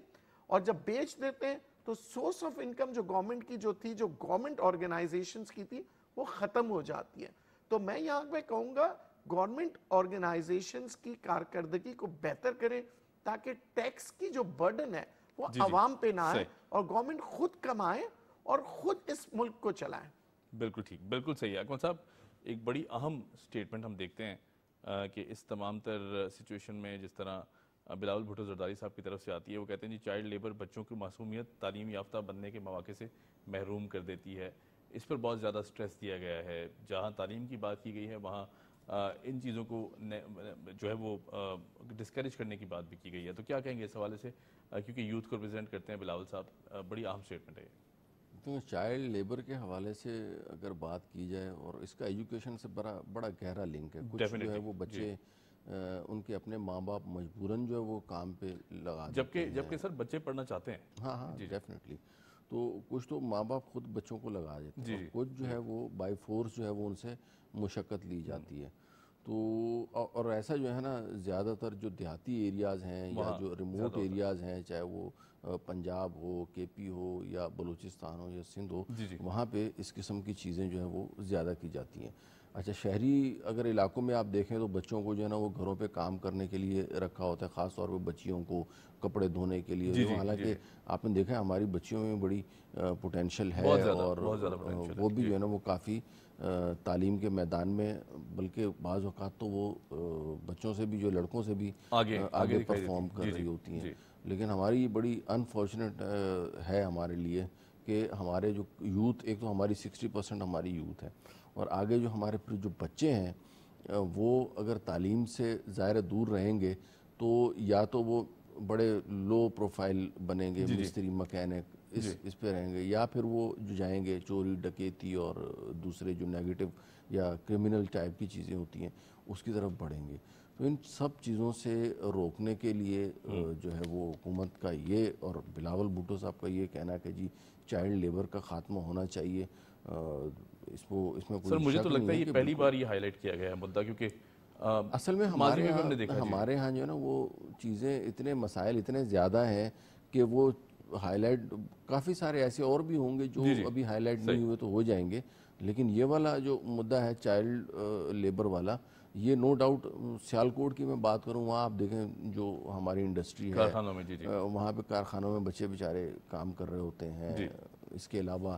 اور جب بیچ دیتے ہیں تو سورس آف انکم جو گورنمنٹ کی جو تھی، جو گورنمنٹ آرگنائزیشنز کی تھی، وہ ختم ہو جاتی ہے. تو میں یہاں پہ کہوں گا گورنمنٹ آرگنائزیشنز کی کارکردگی کو بہتر کریں تاکہ ٹیکس کی جو برڈن ہے وہ عوام پہ نہ آئے اور گورنمنٹ خود کمائے اور خود اس ملک کو چلائیں. بالکل ٹھیک، بالکل صحیح. اکمل صاحب، ایک بڑی اہم سٹیٹمنٹ ہم دیکھتے ہیں کہ اس تمام تر سچویشن میں جس طرح بلاول بھٹو زرداری صاحب کی طرف سے آتی ہے، وہ کہتے ہیں جی چائلڈ لیبر بچوں کی معصومیت تعلیم یافتہ بننے کے مواقع سے محروم کر دیتی ہے. اس پر بہت زیادہ سٹریس دیا گیا ہے. جہاں تعلیم کی بات کی گئی ہے وہاں ان چیزوں کو جو ہے وہ ڈسکریج کرنے کی بات بھی کی گئی ہے. تو کیا کہیں گے اس حوالے سے، کیونکہ یوتھ کو ریپرزینٹ کرتے ہیں بلاول صاحب، بڑی اہم سٹیٹمنٹ ہے. تو چائلڈ لیبر کے حوالے سے اگر بات کی جائے، اور اس کا ایجوکیشن سے بڑا گہرا لنک ہے. کچھ جو ہے وہ بچے ان کے اپنے ماں باپ مجبوراً جو ہے وہ کام پہ لگا دیتے ہیں، جبکہ سر بچے پڑھنا چاہتے ہیں. ہاں ڈیفینیٹلی. تو کچھ تو ماں باپ خود بچوں کو لگا دیتے ہیں، کچھ جو ہے وہ بائی فورس جو ہے وہ ان سے مشقت لی جاتی ہے. تو اور ایسا جو ہے نا زیادہ تر جو دیہاتی ایریاز ہیں یا جو ریموٹ ایریاز ہیں، چاہے وہ پنجاب ہو، کے پی ہو، یا بلوچستان ہو یا سندھ ہو، وہاں پہ اس قسم کی چیزیں جو ہیں وہ زیادہ کی جاتی ہیں. اچھا، شہری اگر علاقوں میں آپ دیکھیں تو بچوں کو جو ہے نا وہ گھروں پہ کام کرنے کے لیے رکھا ہوتا ہے، خاص طور پہ بچیوں کو کپڑے دھونے کے لیے. حالانکہ آپ نے دیکھا ہے ہماری بچیوں میں بڑی پوٹینشیل ہے، اور وہ بھی جو ہے نا وہ کافی تعلیم کے میدان میں، بلکہ بعض اوقات تو وہ بچوں سے بھی، جو لڑکوں سے بھی آگے پرفارم کر رہی ہوتی ہیں. لیکن ہماری بڑی انفارچونیٹ ہے ہمارے لیے کہ ہمارے جو یوتھ، ایک تو ہماری 60% ہماری یوتھ ہے، اور آگے جو ہمارے جو بچے ہیں وہ اگر تعلیم سے ظاہر دور رہیں گے تو یا تو وہ بڑے لو پروفائل بنیں گے، مستری مکینک اس پہ رہیں گے، یا پھر وہ جو جائیں گے چوری ڈکیتی اور دوسرے جو نیگیٹو یا کرمنل ٹائپ کی چیزیں ہوتی ہیں اس کی طرف بڑھیں گے. تو ان سب چیزوں سے روکنے کے لیے جو ہے وہ حکومت کا یہ، اور بلاول بھٹو صاحب کا یہ کہنا کہ جی چائلڈ لیبر کا خاتمہ ہونا چاہیے، اس میں کوئی سر مجھے تو لگتا ہے یہ پہلی بار یہ ہائی لائٹ کیا گیا ہے مدعا، کیونکہ اصل میں ہمارے ہاں جو ہے نا وہ چیزیں، اتنے مسائل اتنے زیادہ ہیں کہ وہ ہائی لائٹ کافی سارے ایسے اور بھی ہوں گے جو ابھی ہائی لائٹ نہیں ہوئے تو ہو جائیں گے. لیکن یہ والا جو مدعا ہے چائلڈ لیبر والا، یہ نو ڈاؤٹ سیالکوٹ کی میں بات کروں، وہاں آپ دیکھیں جو ہماری انڈسٹری ہے وہاں پہ کارخانوں میں بچے بیچارے کام کر رہے ہوتے ہیں. اس کے علاوہ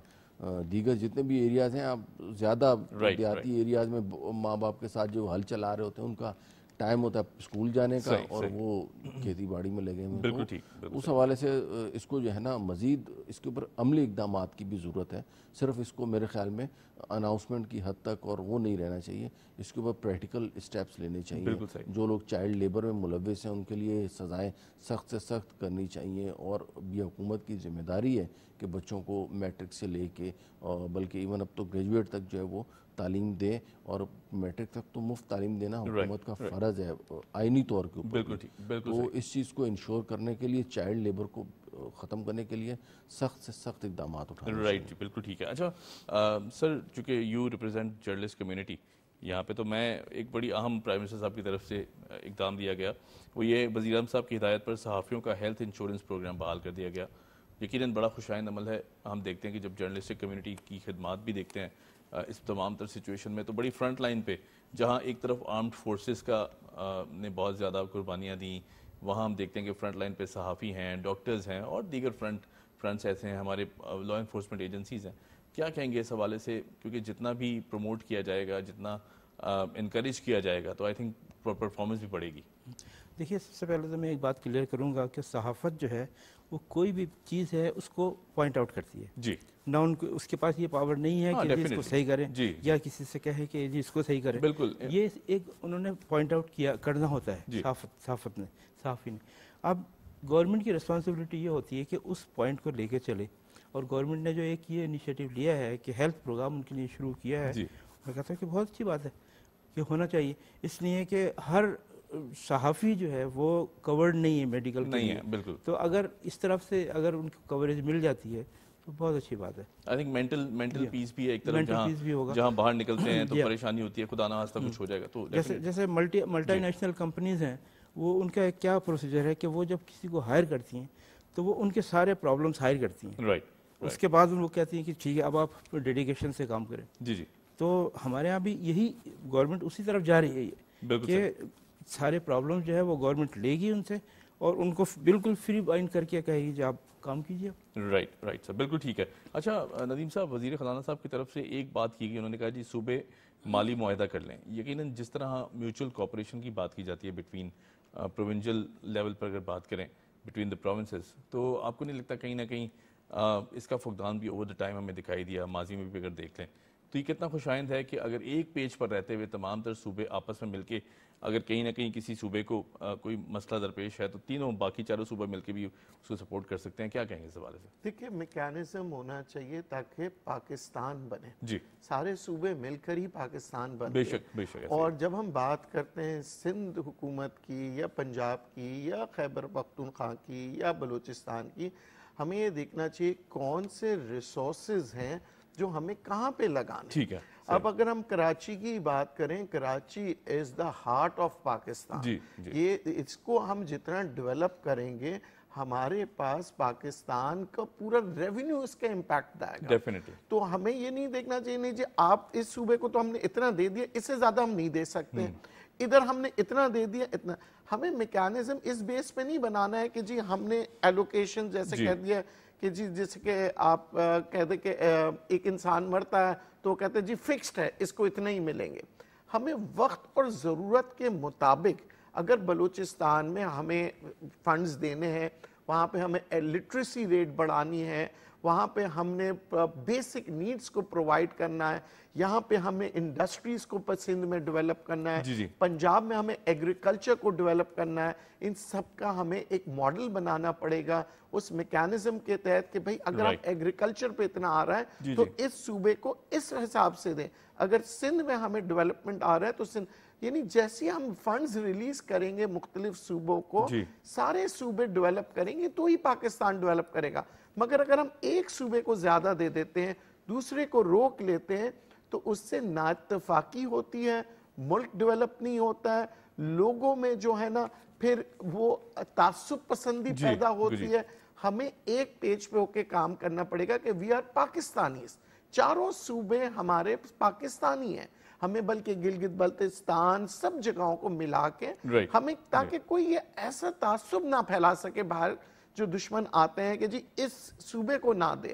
دیگر جتنے بھی ایریاز ہیں، آپ زیادہ دیہاتی ایریاز میں ماں باپ کے ساتھ جو ہل چلا رہے ہوتے ہیں ان کا ٹائم ہوتا ہے اسکول جانے کا اور وہ کھیتی باڑی میں لگے ہوئے ہیں، اس حوالے سے اس کو جو ہے نا مزید اس کے اوپر عملی اقدامات کی بھی ضرورت ہے. صرف اس کو میرے خیال میں اناؤنسمنٹ کی حد تک اور وہ نہیں رہنا چاہیے، اس کے اوپر پریکٹیکل اسٹیپس لینے چاہیے. جو لوگ چائلڈ لیبر میں ملوث ہیں ان کے لیے سزائیں سخت سے سخت کرنی چاہیے، اور یہ حکومت کی ذمہ داری ہے کہ بچوں کو میٹرک سے لے کے بلکہ ایون اب تو گریجویٹ تک جو ہے وہ تعلیم دیں، اور میٹرک تک تو مفت تعلیم دینا حکومت کا فرض ہے آئینی طور کے اوپر. تو اس چیز کو انشور کرنے کے لیے چائلڈ لیبر کو ختم کرنے کے لیے سخت سے سخت اقدامات اٹھانے چاہیے. رائٹ جی، بالکل ٹھیک ہے. اچھا سر، چونکہ یو ریپرزینٹ جرنلسٹ کمیونٹی یہاں پہ، تو میں ایک بڑی اہم پرائم منسٹر صاحب کی طرف سے اقدام دیا گیا، وہ یہ وزیر اعظم صاحب کی ہدایت پر صحافیوں کا ہیلتھ انشورنس پروگرام بحال کر دیا گیا. یقیناً بڑا خوشائند عمل ہے. ہم دیکھتے ہیں کہ جب جرنلسٹک کمیونٹی کی خدمات بھی دیکھتے ہیں اس تمام تر سچویشن میں، تو بڑی فرنٹ لائن پہ جہاں ایک طرف آرمڈ فورسز کا نے بہت زیادہ قربانیاں دیں، وہاں ہم دیکھتے ہیں کہ فرنٹ لائن پہ صحافی ہیں، ڈاکٹرز ہیں، اور دیگر فرنٹس ایسے ہیں، ہمارے لا انفورسمنٹ ایجنسیز ہیں. کیا کہیں گے اس حوالے سے؟ کیونکہ جتنا بھی پروموٹ کیا جائے گا، جتنا انکریج کیا جائے گا، تو آئی تھنک پرفارمنس بھی بڑھے گی. دیکھیے، سب سے پہلے تو میں ایک بات کلیئر کروں گا کہ صحافت جو ہے وہ کوئی بھی چیز ہے اس کو پوائنٹ آؤٹ کرتی ہے جی. نہ ان کو، اس کے پاس یہ پاور نہیں ہے کہ اس کو صحیح کریں یا کسی سے کہے کہ جی اس کو صحیح کریں. بالکل، یہ ایک انہوں نے پوائنٹ آؤٹ کیا کرنا ہوتا ہے صحافت نے، صحافی نے. اب گورنمنٹ کی رسپانسبلٹی یہ ہوتی ہے کہ اس پوائنٹ کو لے کے چلے، اور گورنمنٹ نے جو ایک یہ انیشیٹو لیا ہے کہ ہیلتھ پروگرام ان کے لیے شروع کیا ہے، میں کہتا ہوں کہ بہت اچھی بات ہے، کہ ہونا چاہیے. اس لیے کہ ہر صحافی جو ہے وہ کورڈ نہیں ہے میڈیکل کے لیے، بالکل. تو اگر اس طرف سے اگر ان کو کوریج مل جاتی ہے تو بہت اچھی بات ہے. آئی تھنک مینٹل پیس بھی ہے ایک طرف، جہاں باہر نکلتے ہیں تو پریشانی ہوتی ہے، خدا نہ خواستہ کچھ ہو جائے گا. تو جیسے ملٹی نیشنل کمپنیز ہیں، وہ ان کا کیا پروسیجر ہے کہ وہ جب کسی کو ہائر کرتی ہیں تو وہ ان کے سارے پرابلمس ہائر کرتی ہیں. رائٹ. اس کے بعد وہ کہتی ہیں کہ ٹھیک ہے اب آپ ڈیڈیکیشن سے کام کریں. جی. تو ہمارے یہاں بھی یہی گورنمنٹ اسی طرف جا رہی ہے کہ سارے پرابلم جو ہے وہ گورنمنٹ لے گی ان سے، اور ان کو بالکل فری مائنڈ کر کے کہے گی کہ آپ کام کیجیے. رائٹ سر، بالکل ٹھیک ہے. اچھا ندیم صاحب، وزیر خزانہ صاحب کی طرف سے ایک بات کی گئی، انہوں نے کہا جی صوبے مالی معاہدہ کر لیں. یقیناً جس طرح میوچل کوآپریشن کی بات کی جاتی ہے بٹوین پروونشل لیول پر اگر بات کریں بٹوین دا پروونسز، تو آپ کو نہیں لگتا کہیں نہ کہیں اس کا فقدان بھی اوور دا ٹائم ہمیں دکھائی دیا؟ ماضی میں بھی اگر دیکھ لیں تو یہ کتنا خوشائند ہے کہ اگر ایک پیج پر رہتے ہوئے تمام تر صوبے آپس میں مل کے اگر کہیں نہ کہیں کسی صوبے کو کوئی مسئلہ درپیش ہے تو تینوں باقی چاروں صوبے مل کے بھی اس کو سپورٹ کر سکتے ہیں. کیا کہیں گے اس حوالے سے؟ دیکھیے، میکینزم ہونا چاہیے تاکہ پاکستان بنے. جی. سارے صوبے مل کر ہی پاکستان بنے. بے شک. اور جب ہم بات کرتے ہیں سندھ حکومت کی یا پنجاب کی یا خیبر پختونخوا کی یا بلوچستان کی، ہمیں یہ دیکھنا چاہیے کون سے ریسورسز ہیں جو ہمیں کہاں پہ لگانے. ٹھیک ہے. اب اگر ہم کراچی کی بات کریں، کراچی از دا ہارٹ آف پاکستان. یہ اس کو ہم جتنا ڈیولپ کریں گے، ہمارے پاس پاکستان کا پورا ریونیو اس کا امپیکٹ آئے گا. ڈیفینیٹلی. تو ہمیں یہ نہیں دیکھنا چاہیے نہیں جی آپ اس صوبے کو تو ہم نے اتنا دے دیا، اس سے زیادہ ہم نہیں دے سکتے، ادھر ہم نے اتنا دے دیا اتنا. ہمیں میکینزم اس بیس پہ نہیں بنانا ہے کہ جی ہم نے ایلوکیشن جیسے کہہ دیا کہ جی جیسے کہ آپ کہتے کہ ایک انسان مرتا ہے تو کہتے ہیں جی فکسڈ ہے، اس کو اتنا ہی ملیں گے. ہمیں وقت اور ضرورت کے مطابق اگر بلوچستان میں ہمیں فنڈز دینے ہیں، وہاں پہ ہمیں لٹریسی ریٹ بڑھانی ہے، وہاں پہ ہم نے بیسک نیڈز کو پرووائڈ کرنا ہے، یہاں پہ ہمیں انڈسٹریز کو سندھ میں ڈیولپ کرنا ہے، پنجاب میں ہمیں ایگریکلچر کو ڈیولپ کرنا ہے. ان سب کا ہمیں ایک ماڈل بنانا پڑے گا اس میکینزم کے تحت کہ بھئی اگر آپ ایگریکلچر پہ اتنا آ رہا ہے تو اس صوبے کو اس حساب سے دیں. اگر سندھ میں ہمیں ڈیولپمنٹ آ رہا ہے تو سندھ، یعنی جیسے ہم فنڈز ریلیز کریں گے مختلف صوبوں کو، سارے صوبے ڈیولپ کریں گے تو ہی پاکستان ڈیولپ کرے گا. مگر اگر ہم ایک صوبے کو زیادہ دے دیتے ہیں، دوسرے کو روک لیتے ہیں، تو اس سے نااتفاقی ہوتی ہے، ملک ڈیولپ نہیں ہوتا ہے، لوگوں میں جو ہے نا پھر وہ تعصب پسندی پیدا ہوتی ہے. ہمیں ایک پیج پہ ہو کے کام کرنا پڑے گا کہ وی آر پاکستانیز. چاروں صوبے ہمارے پاکستانی ہیں، ہمیں بلکہ گلگت بلتستان سب جگہوں کو ملا کے ہمیں، تاکہ کوئی یہ ایسا تعصب نہ پھیلا سکے باہر جو دشمن آتے ہیں کہ جی اس صوبے کو نہ دے.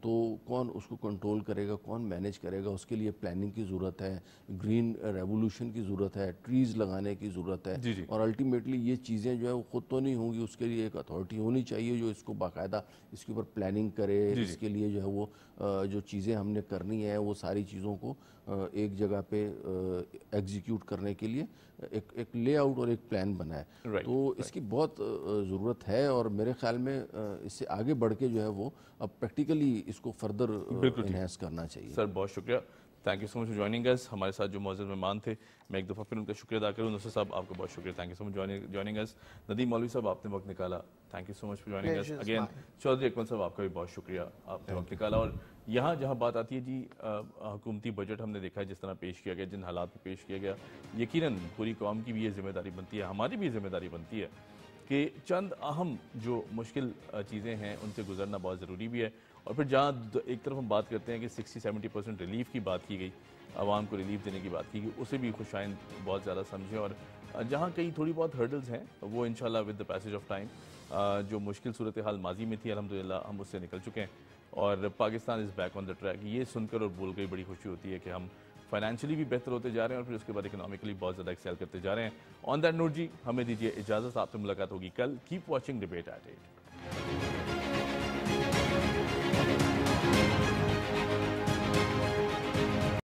تو کون اس کو کنٹرول کرے گا, کون مینیج کرے گا؟ اس کے لیے پلاننگ کی ضرورت ہے, گرین ریولوشن کی ضرورت ہے, ٹریز لگانے کی ضرورت ہے, اور الٹیمیٹلی یہ چیزیں جو ہے وہ خود تو نہیں ہوں گی, اس کے لیے ایک اتھارٹی ہونی چاہیے جو اس کو باقاعدہ اس کے اوپر پلاننگ کرے. اس کے لیے جو ہے وہ جو چیزیں ہم نے کرنی ہے وہ ساری چیزوں کو ایک جگہ پہ ایگزیکیوٹ کرنے کے لیے ایک لے آؤٹ اور ایک پلان بنائے. تو اس کی بہت ضرورت ہے, اور میرے خیال میں اس سے آگے بڑھ کے جو ہے وہ اب پریکٹیکلی اس کو فردر انہینس کرنا چاہیے. سر بہت شکریہ, thank you so much for joining us. ہمارے ساتھ جو معزز مہمان تھے, میں ایک دفعہ پھر ان کا شکریہ ادا کروں. نصر صاحب آپ کا بہت شکریہ, thank you so much joining us. Nadeem Maulvi صاحب آپ نے وقت نکالا, thank you so much for joining us again. Chaudhry Akmal صاحب آپ کا بھی بہت شکریہ, آپ نے وقت نکالا. اور یہاں جہاں بات آتی ہے جی حکومتی بجٹ ہم نے دیکھا ہے جس طرح پیش کیا گیا, جن حالات میں پیش کیا گیا, یقیناً پوری قوم کی بھی یہ ذمہ داری بنتی ہے, ہماری بھی ذمہ داری بنتی ہے کہ چند اہم جو مشکل چیزیں ہیں ان سے گزرنا بہت ضروری بھی ہے. اور پھر جہاں ایک طرف ہم بات کرتے ہیں کہ 60-70% ریلیف کی بات کی گئی, عوام کو ریلیف دینے کی بات کی گئی, اسے بھی خوشائند بہت زیادہ سمجھیں. اور جہاں کئی تھوڑی بہت ہرڈلز ہیں وہ انشاءاللہ with the passage of time, جو مشکل صورتحال ماضی میں تھی الحمدللہ ہم اس سے نکل چکے ہیں, اور پاکستان از بیک آن دا ٹریک. یہ سن کر اور بول کے بڑی خوشی ہوتی ہے کہ ہم فائنینشلی بھی بہتر ہوتے جا رہے ہیں, اور پھر اس کے بعد اکنامکلی بہت زیادہ ایکسیل کرتے جا رہے ہیں. آن دیٹ نوٹ جی ہمیں دیجیے اجازت, آپ سے ملاقات ہوگی کل. Keep watching debate at 8.